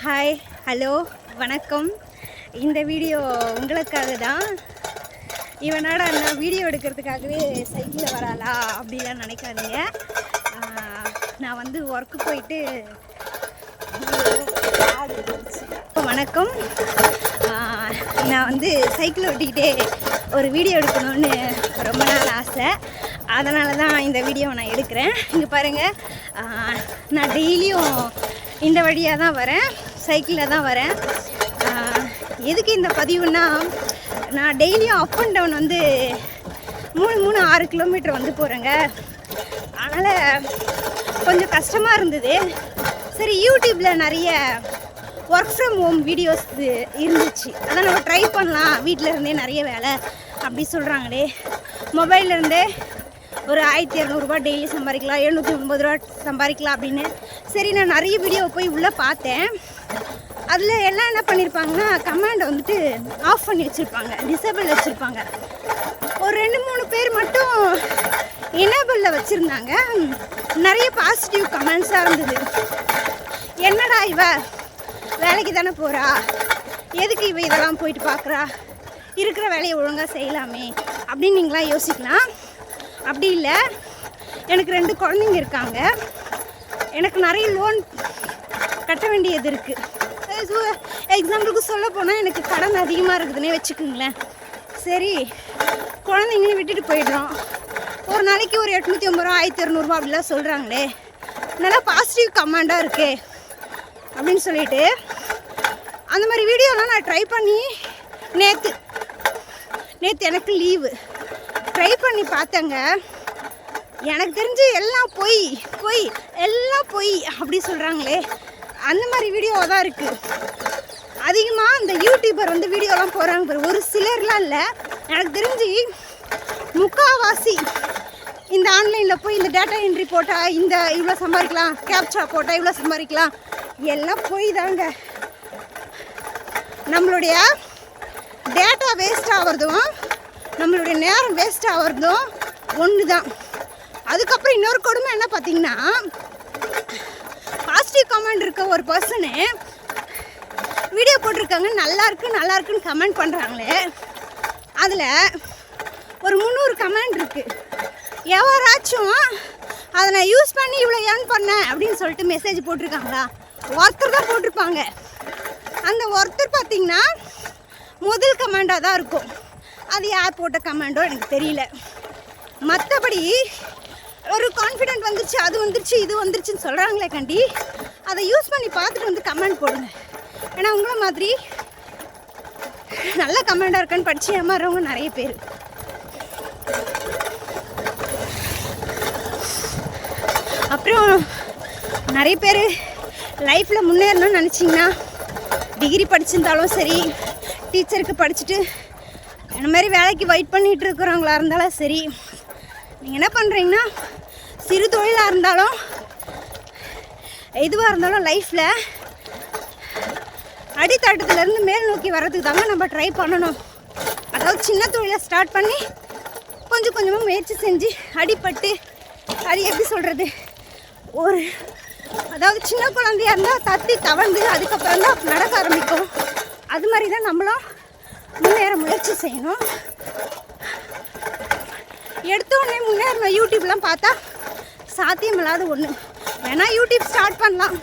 Hi, hello, வணக்கம். இந்த video உங்களுக்காக தான். இவனோட நான் வீடியோ எடுக்கிறதுக்காகவே சைக்கிளில் வராளா அப்படிலாம் நினைக்காதீங்க. நான் வந்து ஒர்க்கு போயிட்டு வணக்கம். நான் வந்து சைக்கிள் ஓட்டிக்கிட்டே ஒரு வீடியோ எடுக்கணும்னு ரொம்ப நாள் ஆசை. அதனால தான் இந்த வீடியோவை நான் எடுக்கிறேன். இங்கே பாருங்கள், நான் டெய்லியும் இந்த வழியாக தான் வரேன், சைக்கிளில் தான் வரேன். எதுக்கு இந்த பதிவுன்னா, நான் டெய்லியும் அப் அண்ட் டவுன் வந்து 6 கிலோமீட்டர் வந்து போகிறேங்க. அதனால் கொஞ்சம் கஷ்டமாக இருந்தது. சரி, யூடியூப்பில் நிறைய ஒர்க் ஃப்ரம் ஹோம் வீடியோஸ் இருந்துச்சு, அதான் நம்ம ட்ரை பண்ணலாம். வீட்டில் இருந்தே நிறைய வேலை அப்படி சொல்கிறாங்களே, மொபைல்லேருந்தே ஒரு 1200 டெய்லி சம்பாதிக்கலாம், 750 ரூபா சம்பாதிக்கலாம் அப்படின்னு. சரி, நான் நிறைய வீடியோ போய் உள்ளே பார்த்தேன். அதில் எல்லாம் என்ன பண்ணியிருப்பாங்கன்னா, கமெண்டை வந்துட்டு ஆஃப் பண்ணி வச்சுருப்பாங்க, டிசேபிள் வச்சுருப்பாங்க. ஒரு 2-3 பேர் மட்டும் எனேபிளில் வச்சுருந்தாங்க. நிறைய பாசிட்டிவ் கமெண்ட்ஸாக இருந்தது. என்னடா இவ வேலைக்கு தானே போகிறா, எதுக்கு இவ இதெல்லாம் போயிட்டு பார்க்குறா, இருக்கிற வேலையை ஒழுங்காக செய்யலாமே அப்படின்னு நீங்களாம் யோசிக்கலாம். அப்படி இல்லை, எனக்கு 2 குழந்தைங்க இருக்காங்க. எனக்கு நிறைய லோன் கட்ட வேண்டியது இருக்குது. எக்ஸாம்பிளுக்கு சொல்ல போனால், எனக்கு கடன் அதிகமாக இருக்குதுன்னே வச்சுக்கோங்களேன். சரி, குழந்தைங்கன்னு விட்டுட்டு போயிடுறோம். ஒரு நாளைக்கு ஒரு 850 ரூபா 1200 ரூபா அப்படிலாம் சொல்கிறாங்களே, நல்லா பாசிட்டிவ் கமெண்டாக இருக்கே அப்படின்னு சொல்லிட்டு அந்த மாதிரி வீடியோலாம் நான் ட்ரை பண்ணி நேற்று எனக்கு லீவு ட்ரை பண்ணி பார்த்தேங்க. எனக்கு தெரிஞ்சு எல்லாம் பொய் அப்படி சொல்கிறாங்களே, அந்த மாதிரி வீடியோவாக தான் இருக்குது. அதிகமாக அந்த யூடியூபர் வந்து வீடியோலாம் போகிறாங்க பாரு, ஒரு சிலர்லாம் இல்லை, எனக்கு தெரிஞ்சு முக்கால்வாசி இந்த ஆன்லைனில் போய் இந்த டேட்டா என்ட்ரி போட்டால் இந்த இவ்வளோ சம்பாதிக்கலாம், கேப்சா போட்டால் இவ்வளோ சம்பாதிக்கலாம், எல்லாம் போய் தாங்க. நம்மளுடைய டேட்டா வேஸ்ட் ஆகிறதும் நம்மளுடைய நேரம் வேஸ்ட் ஆகிறதும் ஒன்று தான். அதுக்கப்புறம் இன்னொரு கொடுமை என்ன பார்த்தீங்கன்னா, பாசிட்டிவ் கமெண்ட் இருக்க ஒரு பர்சனு வீடியோ போட்டிருக்காங்க, நல்லா இருக்குன்னு கமெண்ட் பண்ணுறாங்களே, அதில் ஒரு 300 கமெண்ட் இருக்குது. எவராச்சும் அதை நான் யூஸ் பண்ணி இவ்வளோ ஏர்ன் பண்ணேன் அப்படின்னு சொல்லிட்டு மெசேஜ் போட்டிருக்காங்களா? ஒருத்தர் தான் போட்டிருப்பாங்க. அந்த ஒருத்தர் பார்த்திங்கன்னா முதல் கமெண்டாக தான் இருக்கும். அது யார் போட்ட கமெண்டோ எனக்கு தெரியல. மற்றபடி ஒரு கான்ஃபிடென்ட் வந்துருச்சு, அது வந்துருச்சு, இது வந்துருச்சுன்னு சொல்கிறாங்களே கண்டி, அதை யூஸ் பண்ணி பார்த்துட்டு வந்து கமெண்ட் போடுங்க. ஏன்னா உங்களை மாதிரி நல்ல கமெண்டாக இருக்கான்னு படித்து ஏமாறுறவங்க நிறைய பேர். அப்புறம் நிறைய பேர் லைஃப்பில் முன்னேறணும்னு நினச்சிங்கன்னா, டிகிரி படிச்சிருந்தாலும் சரி, டீச்சருக்கு படிச்சுட்டு இந்த மாதிரி வேலைக்கு வெயிட் பண்ணிகிட்டு இருக்கிறவங்களா இருந்தாலும் சரி, நீங்கள் என்ன பண்ணுறீங்கன்னா, சிறு தொழிலாக இருந்தாலும் எதுவாக இருந்தாலும் லைஃப்பில் அடித்தட்டத்துலேருந்து மேல் நோக்கி வர்றதுக்கு தாங்க நம்ம ட்ரை பண்ணணும். அதாவது சின்ன தொழிலை ஸ்டார்ட் பண்ணி கொஞ்சம் கொஞ்சமாக முயற்சி செஞ்சு அடிபட்டு, அது எப்படி சொல்கிறது, அதாவது சின்ன குழந்தையாக இருந்தால் தத்தி தவழ்ந்து அதுக்கப்புறம் தான் நடக்க ஆரம்பிக்கும். அது மாதிரி தான் நம்மளும் முன்னேற முயற்சி செய்யணும். எடுத்தோடனே முன்னேறணும் யூடியூப்லாம் பார்த்தா சாத்தியமில்லாத ஒன்று. வேணால் யூடியூப் ஸ்டார்ட் பண்ணலாம்,